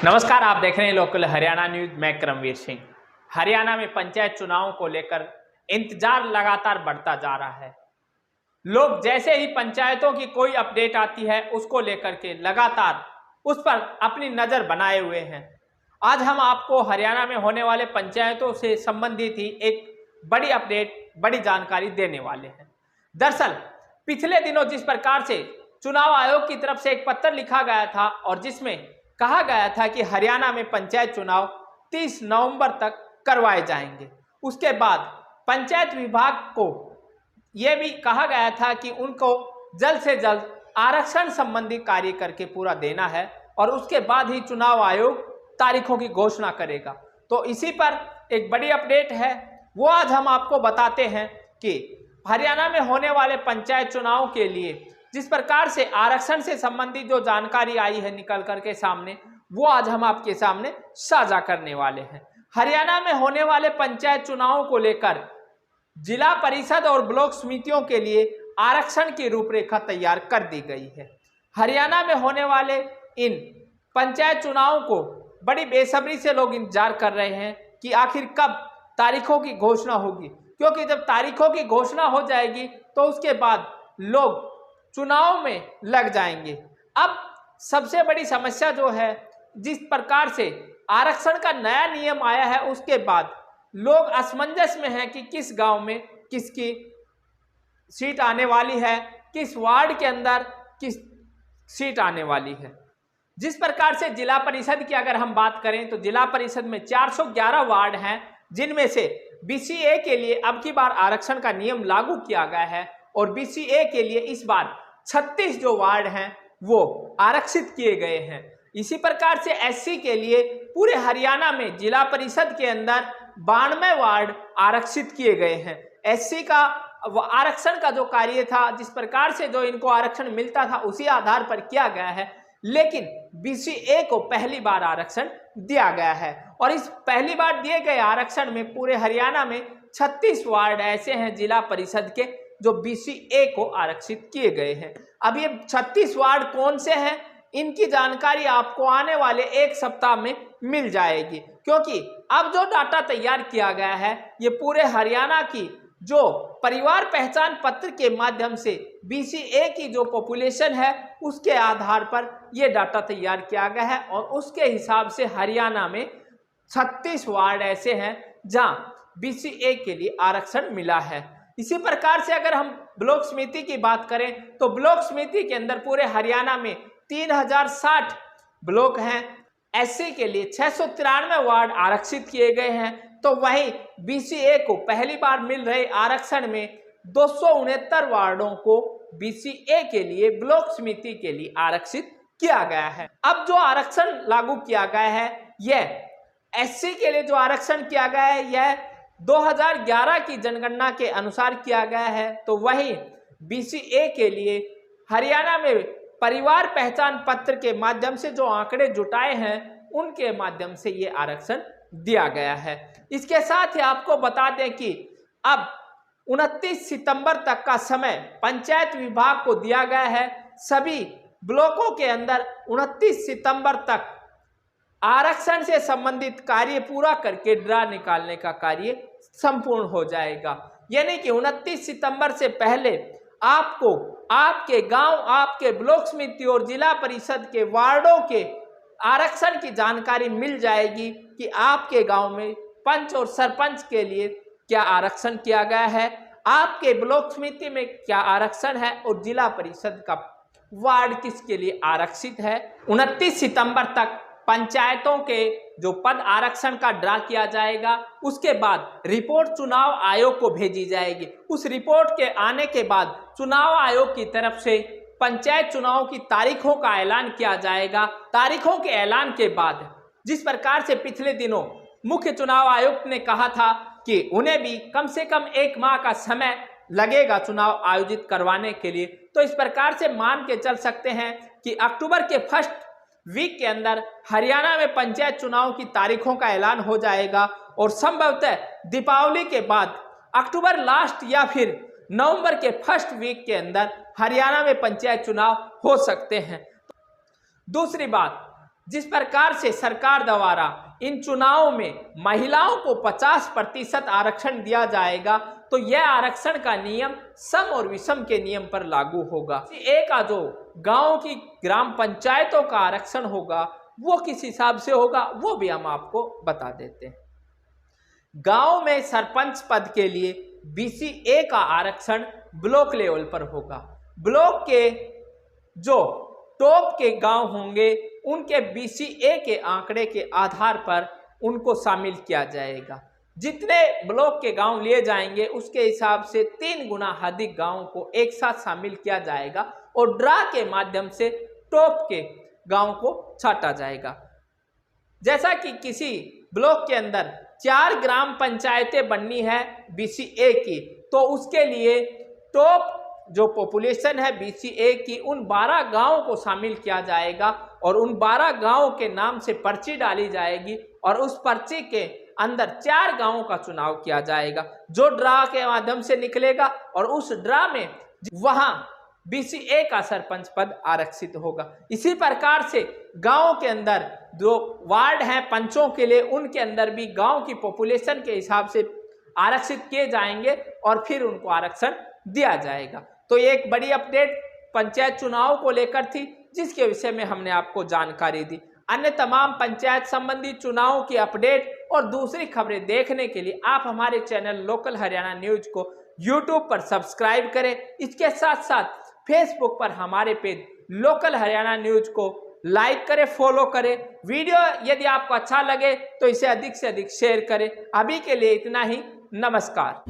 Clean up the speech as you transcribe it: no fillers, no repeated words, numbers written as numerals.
नमस्कार, आप देख रहे हैं लोकल हरियाणा न्यूज। मैं करमवीर सिंह। हरियाणा में पंचायत चुनाव को लेकर इंतजार लगातार बढ़ता जा रहा है। लोग जैसे ही पंचायतों की कोई अपडेट आती है उसको लेकर के लगातार उस पर अपनी नजर बनाए हुए हैं। आज हम आपको हरियाणा में होने वाले पंचायतों से संबंधित ही एक बड़ी अपडेट, बड़ी जानकारी देने वाले हैं। दरअसल पिछले दिनों जिस प्रकार से चुनाव आयोग की तरफ से एक पत्र लिखा गया था और जिसमें कहा गया था कि हरियाणा में पंचायत चुनाव 30 नवंबर तक करवाए जाएंगे, उसके बाद पंचायत विभाग को यह भी कहा गया था कि उनको जल्द से जल्द आरक्षण संबंधी कार्य करके पूरा देना है और उसके बाद ही चुनाव आयोग तारीखों की घोषणा करेगा। तो इसी पर एक बड़ी अपडेट है, वो आज हम आपको बताते हैं कि हरियाणा में होने वाले पंचायत चुनाव के लिए जिस प्रकार से आरक्षण से संबंधित जो जानकारी आई है निकल करके सामने, वो आज हम आपके सामने साझा करने वाले हैं। हरियाणा में होने वाले पंचायत चुनावों को लेकर जिला परिषद और ब्लॉक समितियों के लिए आरक्षण की रूपरेखा तैयार कर दी गई है। हरियाणा में होने वाले इन पंचायत चुनावों को बड़ी बेसब्री से लोग इंतजार कर रहे हैं कि आखिर कब तारीखों की घोषणा होगी, क्योंकि जब तारीखों की घोषणा हो जाएगी तो उसके बाद लोग चुनाव में लग जाएंगे। अब सबसे बड़ी समस्या जो है, जिस प्रकार से आरक्षण का नया नियम आया है उसके बाद लोग असमंजस में हैं कि किस गांव में किसकी सीट आने वाली है, किस वार्ड के अंदर किस सीट आने वाली है। जिस प्रकार से जिला परिषद की अगर हम बात करें तो जिला परिषद में 411 वार्ड हैं, जिनमें से बीसीए के लिए अब की बार आरक्षण का नियम लागू किया गया है और बीसीए के लिए इस बार 36 जो वार्ड हैं वो आरक्षित किए गए हैं। इसी प्रकार से एससी के लिए पूरे हरियाणा में जिला परिषद के अंदर 92 वार्ड आरक्षित किए गए हैं। एससी का आरक्षण का जो कार्य था, जिस प्रकार से जो इनको आरक्षण मिलता था उसी आधार पर किया गया है, लेकिन बीसीए को पहली बार आरक्षण दिया गया है और इस पहली बार दिए गए आरक्षण में पूरे हरियाणा में 36 वार्ड ऐसे हैं जिला परिषद के जो बीसीए को आरक्षित किए गए हैं। अब ये 36 वार्ड कौन से हैं, इनकी जानकारी आपको आने वाले एक सप्ताह में मिल जाएगी, क्योंकि अब जो डाटा तैयार किया गया है ये पूरे हरियाणा की जो परिवार पहचान पत्र के माध्यम से बीसीए की जो पॉपुलेशन है उसके आधार पर यह डाटा तैयार किया गया है और उसके हिसाब से हरियाणा में 36 वार्ड ऐसे हैं जहां बीसीए के लिए आरक्षण मिला है। इसी प्रकार से अगर हम ब्लॉक समिति की बात करें तो ब्लॉक समिति के अंदर पूरे हरियाणा में 3060 ब्लॉक हैं। एससी के लिए 693 वार्ड आरक्षित किए गए हैं, तो वहीं बीसीए को पहली बार मिल रहे आरक्षण में 269 वार्डों को बीसीए के लिए ब्लॉक समिति के लिए आरक्षित किया गया है। अब जो आरक्षण लागू किया गया है यह एससी के लिए जो आरक्षण किया गया है यह 2011 की जनगणना के अनुसार किया गया है, तो वहीं बीसीए के लिए हरियाणा में परिवार पहचान पत्र के माध्यम से जो आंकड़े जुटाए हैं उनके माध्यम से ये आरक्षण दिया गया है। इसके साथ ही आपको बता दें कि अब 29 सितंबर तक का समय पंचायत विभाग को दिया गया है। सभी ब्लॉकों के अंदर 29 सितंबर तक आरक्षण से संबंधित कार्य पूरा करके ड्रा निकालने का कार्य संपूर्ण हो जाएगा। यानी कि 29 सितंबर से पहले आपको आपके गांव, आपके ब्लॉक समिति और जिला परिषद के वार्डों के आरक्षण की जानकारी मिल जाएगी कि आपके गांव में पंच और सरपंच के लिए क्या आरक्षण किया गया है, आपके ब्लॉक समिति में क्या आरक्षण है और जिला परिषद का वार्ड किसके लिए आरक्षित है। 29 सितंबर तक पंचायतों के जो पद आरक्षण का ड्रा किया जाएगा, उसके बाद रिपोर्ट चुनाव आयोग को भेजी जाएगी। उस रिपोर्ट के आने के बाद चुनाव आयोग की तरफ से पंचायत चुनाव की तारीखों का ऐलान किया जाएगा। तारीखों के ऐलान के बाद जिस प्रकार से पिछले दिनों मुख्य चुनाव आयुक्त ने कहा था कि उन्हें भी कम से कम 1 माह का समय लगेगा चुनाव आयोजित करवाने के लिए, तो इस प्रकार से मान के चल सकते हैं कि अक्टूबर के फर्स्ट वीक के अंदर हरियाणा में पंचायत चुनाव की तारीखों का ऐलान हो जाएगा और संभवतः दीपावली के बाद अक्टूबर लास्ट या फिर नवंबर के फर्स्ट वीक के अंदर हरियाणा में पंचायत चुनाव हो सकते हैं। दूसरी बात, जिस प्रकार से सरकार द्वारा इन चुनावों में महिलाओं को 50% आरक्षण दिया जाएगा, तो यह आरक्षण का नियम सम और विषम के नियम पर लागू होगा। एक का जो गांव की ग्राम पंचायतों का आरक्षण होगा वो किस हिसाब से होगा वो भी हम आपको बता देते हैं। गांव में सरपंच पद के लिए BCA का आरक्षण ब्लॉक लेवल पर होगा। ब्लॉक के जो टॉप के गांव होंगे उनके BCA के आंकड़े के आधार पर उनको शामिल किया जाएगा। जितने ब्लॉक के गांव लिए जाएंगे उसके हिसाब से 3 गुना अधिक गांवों को एक साथ शामिल किया जाएगा और ड्रा के माध्यम से टॉप के गांव को छांटा जाएगा। जैसा कि किसी ब्लॉक के अंदर 4 ग्राम पंचायतें बननी है BCA की, तो उसके लिए टॉप जो पॉपुलेशन है BCA की उन 12 गांवों को शामिल किया जाएगा और उन 12 गांवों के नाम से पर्ची डाली जाएगी और उस पर्ची के अंदर 4 गांवों का चुनाव किया जाएगा जो ड्रा के माध्यम से निकलेगा और उस ड्रा में वहां BCA का सरपंच पद आरक्षित होगा। इसी प्रकार से गांव के अंदर जो वार्ड हैं पंचों के लिए, उनके अंदर भी गांव की पॉपुलेशन के हिसाब से आरक्षित किए जाएंगे और फिर उनको आरक्षण दिया जाएगा। तो एक बड़ी अपडेट पंचायत चुनाव को लेकर थी जिसके विषय में हमने आपको जानकारी दी। अन्य तमाम पंचायत संबंधी चुनावों की अपडेट और दूसरी खबरें देखने के लिए आप हमारे चैनल लोकल हरियाणा न्यूज को YouTube पर सब्सक्राइब करें। इसके साथ साथ फेसबुक पर हमारे पेज लोकल हरियाणा न्यूज को लाइक करें, फॉलो करें। वीडियो यदि आपको अच्छा लगे तो इसे अधिक से अधिक शेयर करें। अभी के लिए इतना ही। नमस्कार।